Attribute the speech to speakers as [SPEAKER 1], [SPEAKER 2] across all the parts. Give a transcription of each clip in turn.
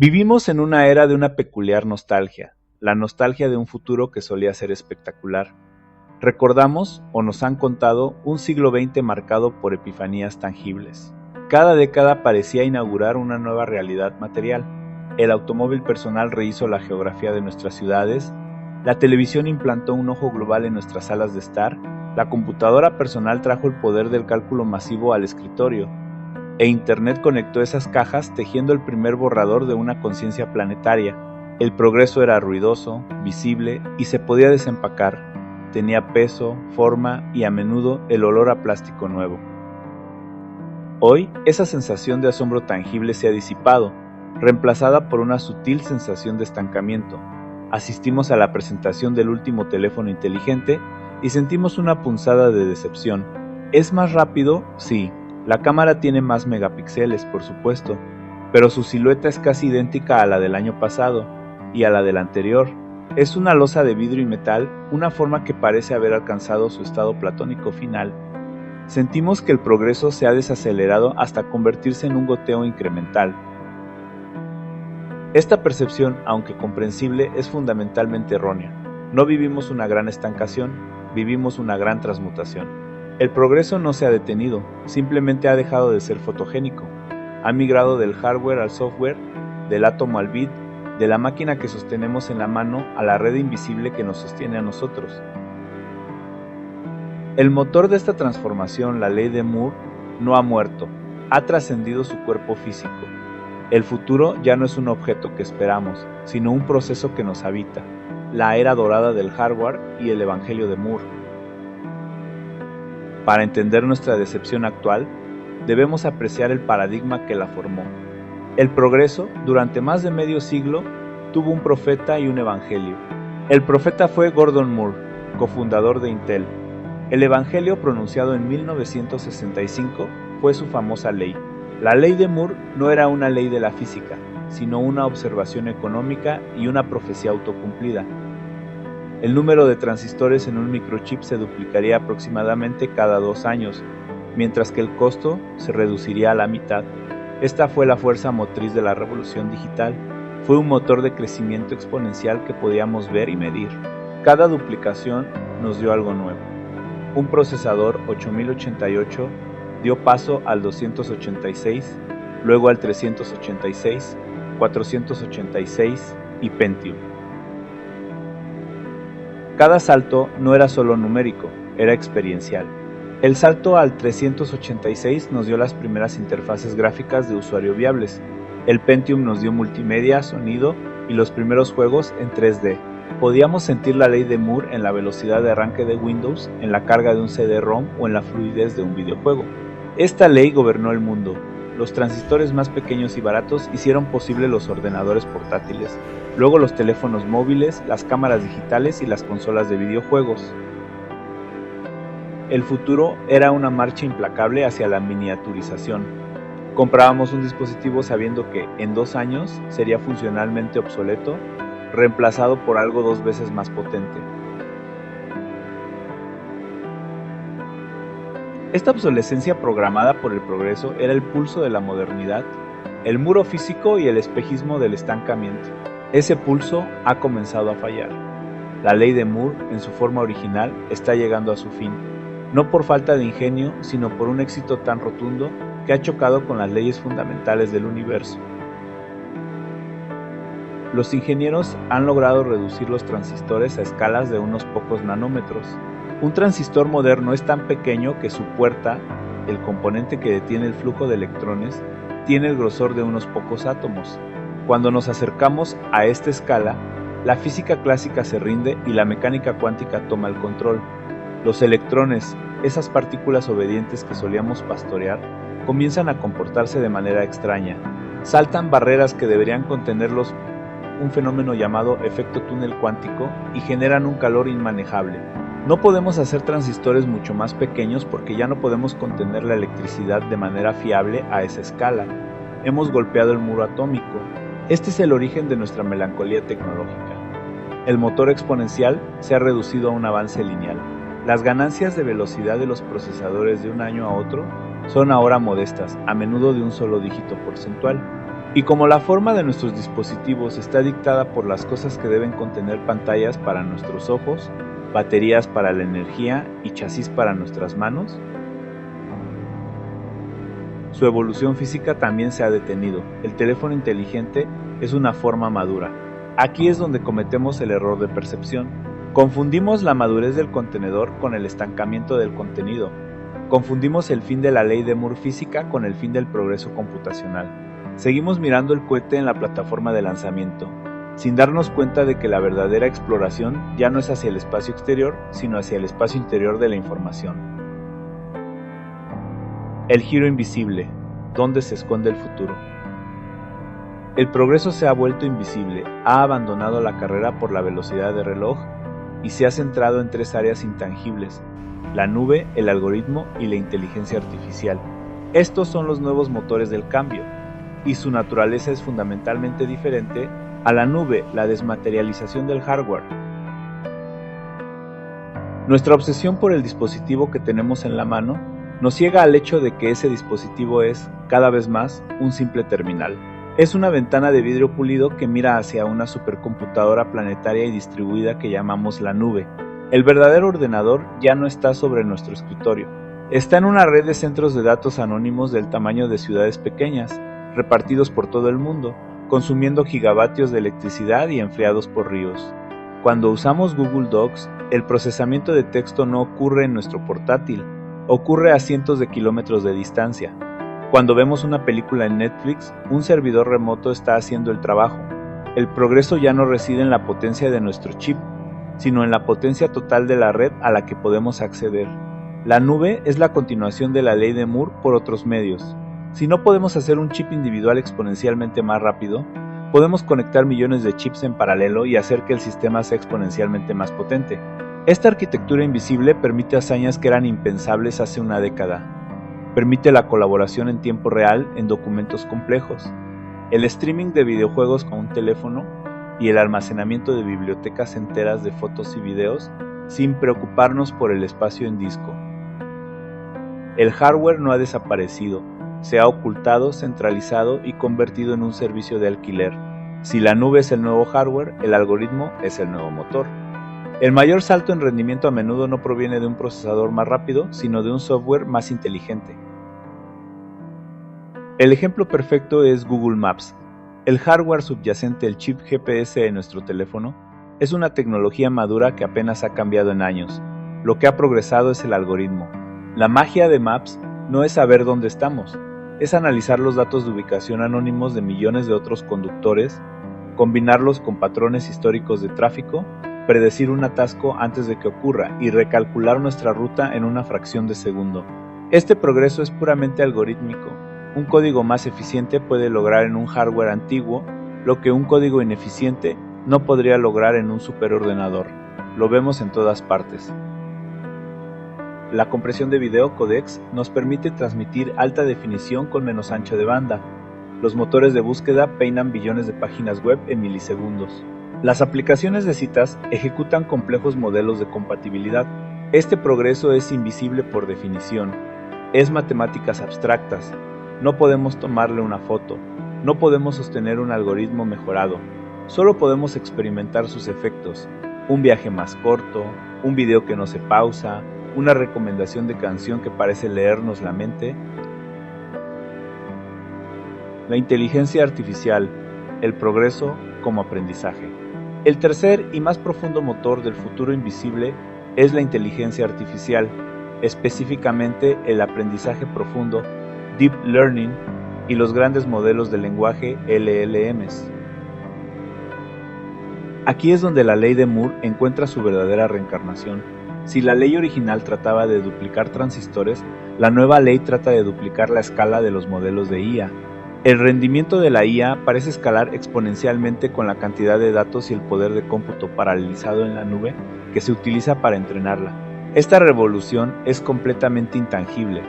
[SPEAKER 1] Vivimos en una era de una peculiar nostalgia, la nostalgia de un futuro que solía ser espectacular. Recordamos, o nos han contado, un siglo XX marcado por epifanías tangibles. Cada década parecía inaugurar una nueva realidad material. El automóvil personal rehizo la geografía de nuestras ciudades, la televisión implantó un ojo global en nuestras salas de estar, la computadora personal trajo el poder del cálculo masivo al escritorio, e Internet conectó esas cajas tejiendo el primer borrador de una conciencia planetaria. El progreso era ruidoso, visible y se podía desempacar. Tenía peso, forma y a menudo el olor a plástico nuevo. Hoy, esa sensación de asombro tangible se ha disipado, reemplazada por una sutil sensación de estancamiento. Asistimos a la presentación del último teléfono inteligente y sentimos una punzada de decepción. ¿Es más rápido? Sí. La cámara tiene más megapíxeles, por supuesto, pero su silueta es casi idéntica a la del año pasado y a la del anterior. Es una losa de vidrio y metal, una forma que parece haber alcanzado su estado platónico final. Sentimos que el progreso se ha desacelerado hasta convertirse en un goteo incremental. Esta percepción, aunque comprensible, es fundamentalmente errónea. No vivimos una gran estancación, vivimos una gran transmutación. El progreso no se ha detenido, simplemente ha dejado de ser fotogénico. Ha migrado del hardware al software, del átomo al bit, de la máquina que sostenemos en la mano a la red invisible que nos sostiene a nosotros. El motor de esta transformación, la ley de Moore, no ha muerto, ha trascendido su cuerpo físico. El futuro ya no es un objeto que esperamos, sino un proceso que nos habita, la era dorada del hardware y el evangelio de Moore. Para entender nuestra decepción actual, debemos apreciar el paradigma que la formó. El progreso, durante más de medio siglo, tuvo un profeta y un evangelio. El profeta fue Gordon Moore, cofundador de Intel. El evangelio, pronunciado en 1965, fue su famosa ley. La ley de Moore no era una ley de la física, sino una observación económica y una profecía autocumplida. El número de transistores en un microchip se duplicaría aproximadamente cada 2 años, mientras que el costo se reduciría a la mitad. Esta fue la fuerza motriz de la revolución digital. Fue un motor de crecimiento exponencial que podíamos ver y medir. Cada duplicación nos dio algo nuevo. Un procesador 8088 dio paso al 286, luego al 386, 486 y Pentium. Cada salto no era solo numérico, era experiencial. El salto al 386 nos dio las primeras interfaces gráficas de usuario viables. El Pentium nos dio multimedia, sonido y los primeros juegos en 3D. Podíamos sentir la ley de Moore en la velocidad de arranque de Windows, en la carga de un CD-ROM o en la fluidez de un videojuego. Esta ley gobernó el mundo. Los transistores más pequeños y baratos hicieron posible los ordenadores portátiles, luego los teléfonos móviles, las cámaras digitales y las consolas de videojuegos. El futuro era una marcha implacable hacia la miniaturización. Comprábamos un dispositivo sabiendo que en 2 años sería funcionalmente obsoleto, reemplazado por algo 2 veces más potente. Esta obsolescencia programada por el progreso era el pulso de la modernidad, el muro físico y el espejismo del estancamiento. Ese pulso ha comenzado a fallar. La ley de Moore, en su forma original, está llegando a su fin, no por falta de ingenio, sino por un éxito tan rotundo que ha chocado con las leyes fundamentales del universo. Los ingenieros han logrado reducir los transistores a escalas de unos pocos nanómetros. Un transistor moderno es tan pequeño que su puerta, el componente que detiene el flujo de electrones, tiene el grosor de unos pocos átomos. Cuando nos acercamos a esta escala, la física clásica se rinde y la mecánica cuántica toma el control. Los electrones, esas partículas obedientes que solíamos pastorear, comienzan a comportarse de manera extraña. Saltan barreras que deberían contenerlos, un fenómeno llamado efecto túnel cuántico, y generan un calor inmanejable. No podemos hacer transistores mucho más pequeños porque ya no podemos contener la electricidad de manera fiable a esa escala. Hemos golpeado el muro atómico. Este es el origen de nuestra melancolía tecnológica. El motor exponencial se ha reducido a un avance lineal. Las ganancias de velocidad de los procesadores de un año a otro son ahora modestas, a menudo de un solo dígito porcentual. Y como la forma de nuestros dispositivos está dictada por las cosas que deben contener pantallas para nuestros ojos, baterías para la energía y chasis para nuestras manos, su evolución física también se ha detenido. El teléfono inteligente es una forma madura. Aquí es donde cometemos el error de percepción. Confundimos la madurez del contenedor con el estancamiento del contenido. Confundimos el fin de la ley de Moore física con el fin del progreso computacional. Seguimos mirando el cohete en la plataforma de lanzamiento, sin darnos cuenta de que la verdadera exploración ya no es hacia el espacio exterior, sino hacia el espacio interior de la información. El giro invisible, ¿dónde se esconde el futuro? El progreso se ha vuelto invisible, ha abandonado la carrera por la velocidad de reloj y se ha centrado en 3 áreas intangibles: la nube, el algoritmo y la inteligencia artificial. Estos son los nuevos motores del cambio, y su naturaleza es fundamentalmente diferente a la nube, la desmaterialización del hardware. Nuestra obsesión por el dispositivo que tenemos en la mano nos ciega al hecho de que ese dispositivo es, cada vez más, un simple terminal. Es una ventana de vidrio pulido que mira hacia una supercomputadora planetaria y distribuida que llamamos la nube. El verdadero ordenador ya no está sobre nuestro escritorio. Está en una red de centros de datos anónimos del tamaño de ciudades pequeñas, repartidos por todo el mundo, consumiendo gigavatios de electricidad y enfriados por ríos. Cuando usamos Google Docs, el procesamiento de texto no ocurre en nuestro portátil, ocurre a cientos de kilómetros de distancia. Cuando vemos una película en Netflix, un servidor remoto está haciendo el trabajo. El progreso ya no reside en la potencia de nuestro chip, sino en la potencia total de la red a la que podemos acceder. La nube es la continuación de la ley de Moore por otros medios. Si no podemos hacer un chip individual exponencialmente más rápido, podemos conectar millones de chips en paralelo y hacer que el sistema sea exponencialmente más potente. Esta arquitectura invisible permite hazañas que eran impensables hace una década. Permite la colaboración en tiempo real en documentos complejos, el streaming de videojuegos con un teléfono y el almacenamiento de bibliotecas enteras de fotos y videos sin preocuparnos por el espacio en disco. El hardware no ha desaparecido, se ha ocultado, centralizado y convertido en un servicio de alquiler. Si la nube es el nuevo hardware, el algoritmo es el nuevo motor. El mayor salto en rendimiento a menudo no proviene de un procesador más rápido, sino de un software más inteligente. El ejemplo perfecto es Google Maps. El hardware subyacente al chip GPS de nuestro teléfono es una tecnología madura que apenas ha cambiado en años. Lo que ha progresado es el algoritmo. La magia de Maps no es saber dónde estamos, es analizar los datos de ubicación anónimos de millones de otros conductores, combinarlos con patrones históricos de tráfico, predecir un atasco antes de que ocurra y recalcular nuestra ruta en una fracción de segundo. Este progreso es puramente algorítmico. Un código más eficiente puede lograr en un hardware antiguo lo que un código ineficiente no podría lograr en un superordenador. Lo vemos en todas partes. La compresión de video codecs nos permite transmitir alta definición con menos ancho de banda. Los motores de búsqueda peinan billones de páginas web en milisegundos. Las aplicaciones de citas ejecutan complejos modelos de compatibilidad. Este progreso es invisible por definición. Es matemáticas abstractas. No podemos tomarle una foto. No podemos sostener un algoritmo mejorado. Solo podemos experimentar sus efectos. Un viaje más corto, un video que no se pausa, una recomendación de canción que parece leernos la mente. La inteligencia artificial, el progreso como aprendizaje. El tercer y más profundo motor del futuro invisible es la inteligencia artificial, específicamente el aprendizaje profundo, Deep Learning y los grandes modelos de lenguaje LLMs. Aquí es donde la ley de Moore encuentra su verdadera reencarnación. Si la ley original trataba de duplicar transistores, la nueva ley trata de duplicar la escala de los modelos de IA. El rendimiento de la IA parece escalar exponencialmente con la cantidad de datos y el poder de cómputo paralelizado en la nube que se utiliza para entrenarla. Esta revolución es completamente intangible.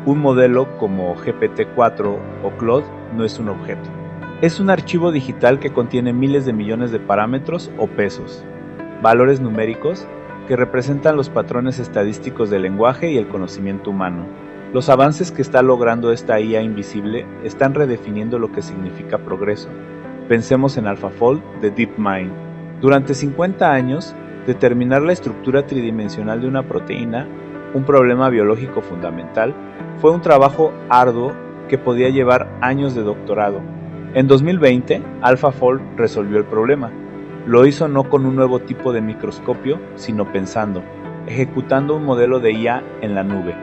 [SPEAKER 1] Un modelo como GPT-4 o Claude no es un objeto. Es un archivo digital que contiene miles de millones de parámetros o pesos, valores numéricos que representan los patrones estadísticos del lenguaje y el conocimiento humano. Los avances que está logrando esta IA invisible están redefiniendo lo que significa progreso. Pensemos en AlphaFold de DeepMind. Durante 50 años, determinar la estructura tridimensional de una proteína, un problema biológico fundamental, fue un trabajo arduo que podía llevar años de doctorado. En 2020, AlphaFold resolvió el problema. Lo hizo no con un nuevo tipo de microscopio, sino pensando, ejecutando un modelo de IA en la nube.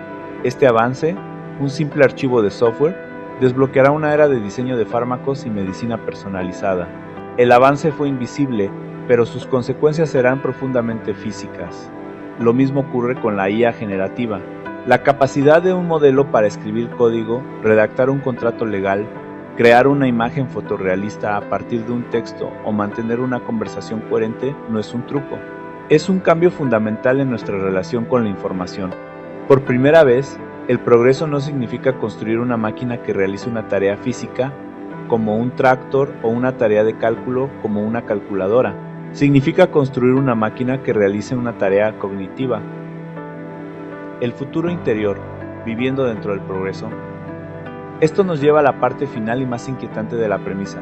[SPEAKER 1] Este avance, un simple archivo de software, desbloqueará una era de diseño de fármacos y medicina personalizada. El avance fue invisible, pero sus consecuencias serán profundamente físicas. Lo mismo ocurre con la IA generativa. La capacidad de un modelo para escribir código, redactar un contrato legal, crear una imagen fotorrealista a partir de un texto o mantener una conversación coherente no es un truco. Es un cambio fundamental en nuestra relación con la información. Por primera vez, el progreso no significa construir una máquina que realice una tarea física, como un tractor, o una tarea de cálculo, como una calculadora. Significa construir una máquina que realice una tarea cognitiva. El futuro interior, viviendo dentro del progreso. Esto nos lleva a la parte final y más inquietante de la premisa.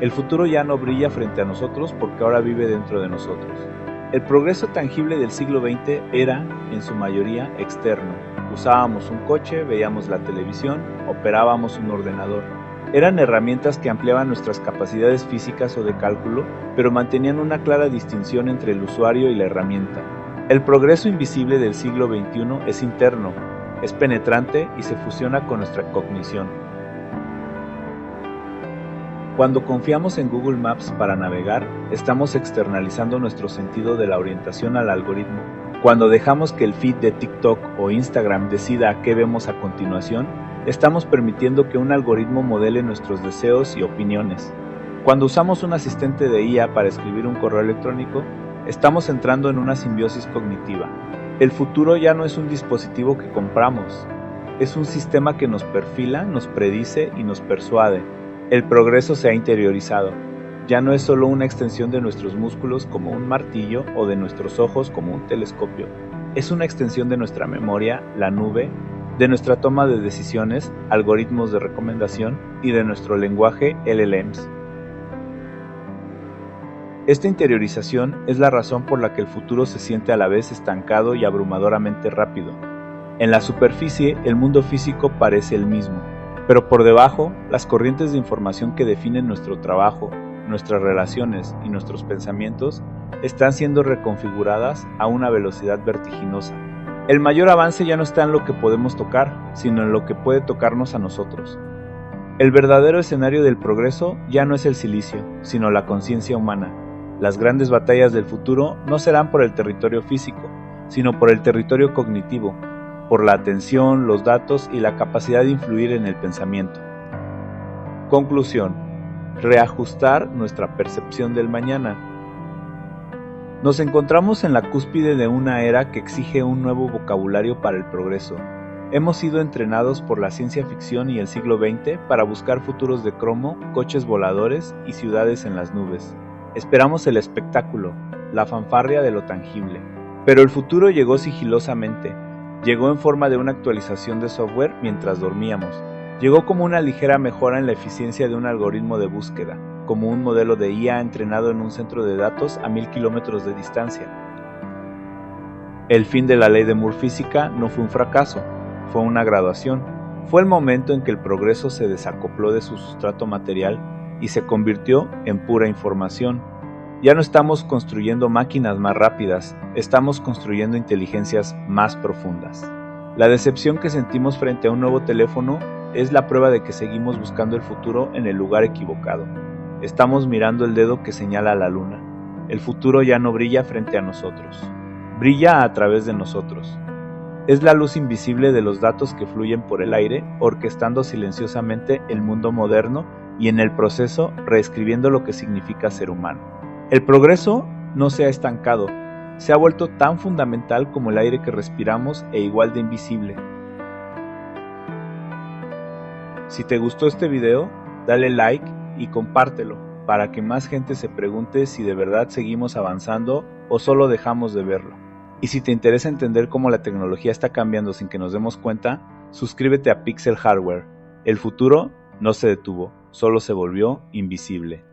[SPEAKER 1] El futuro ya no brilla frente a nosotros porque ahora vive dentro de nosotros. El progreso tangible del siglo XX era, en su mayoría, externo. Usábamos un coche, veíamos la televisión, operábamos un ordenador. Eran herramientas que ampliaban nuestras capacidades físicas o de cálculo, pero mantenían una clara distinción entre el usuario y la herramienta. El progreso invisible del siglo XXI es interno, es penetrante y se fusiona con nuestra cognición. Cuando confiamos en Google Maps para navegar, estamos externalizando nuestro sentido de la orientación al algoritmo. Cuando dejamos que el feed de TikTok o Instagram decida a qué vemos a continuación, estamos permitiendo que un algoritmo modele nuestros deseos y opiniones. Cuando usamos un asistente de IA para escribir un correo electrónico, estamos entrando en una simbiosis cognitiva. El futuro ya no es un dispositivo que compramos, es un sistema que nos perfila, nos predice y nos persuade. El progreso se ha interiorizado. Ya no es solo una extensión de nuestros músculos como un martillo o de nuestros ojos como un telescopio. Es una extensión de nuestra memoria, la nube, de nuestra toma de decisiones, algoritmos de recomendación y de nuestro lenguaje LLMs. Esta interiorización es la razón por la que el futuro se siente a la vez estancado y abrumadoramente rápido. En la superficie, el mundo físico parece el mismo, pero por debajo, las corrientes de información que definen nuestro trabajo, nuestras relaciones y nuestros pensamientos están siendo reconfiguradas a una velocidad vertiginosa. El mayor avance ya no está en lo que podemos tocar, sino en lo que puede tocarnos a nosotros. El verdadero escenario del progreso ya no es el silicio, sino la conciencia humana. Las grandes batallas del futuro no serán por el territorio físico, sino por el territorio cognitivo, por la atención, los datos y la capacidad de influir en el pensamiento. Conclusión: reajustar nuestra percepción del mañana. Nos encontramos en la cúspide de una era que exige un nuevo vocabulario para el progreso. Hemos sido entrenados por la ciencia ficción y el siglo XX para buscar futuros de cromo, coches voladores y ciudades en las nubes. Esperamos el espectáculo, la fanfarria de lo tangible. Pero el futuro llegó sigilosamente. Llegó en forma de una actualización de software mientras dormíamos. Llegó como una ligera mejora en la eficiencia de un algoritmo de búsqueda, como un modelo de IA entrenado en un centro de datos a 1000 kilómetros de distancia. El fin de la ley de Moore física no fue un fracaso, fue una graduación. Fue el momento en que el progreso se desacopló de su sustrato material y se convirtió en pura información. Ya no estamos construyendo máquinas más rápidas, estamos construyendo inteligencias más profundas. La decepción que sentimos frente a un nuevo teléfono es la prueba de que seguimos buscando el futuro en el lugar equivocado. Estamos mirando el dedo que señala a la luna. El futuro ya no brilla frente a nosotros, brilla a través de nosotros. Es la luz invisible de los datos que fluyen por el aire, orquestando silenciosamente el mundo moderno y en el proceso reescribiendo lo que significa ser humano. El progreso no se ha estancado, se ha vuelto tan fundamental como el aire que respiramos e igual de invisible. Si te gustó este video, dale like y compártelo para que más gente se pregunte si de verdad seguimos avanzando o solo dejamos de verlo. Y si te interesa entender cómo la tecnología está cambiando sin que nos demos cuenta, Suscríbete a Pixel Hardware. El futuro no se detuvo, solo se volvió invisible.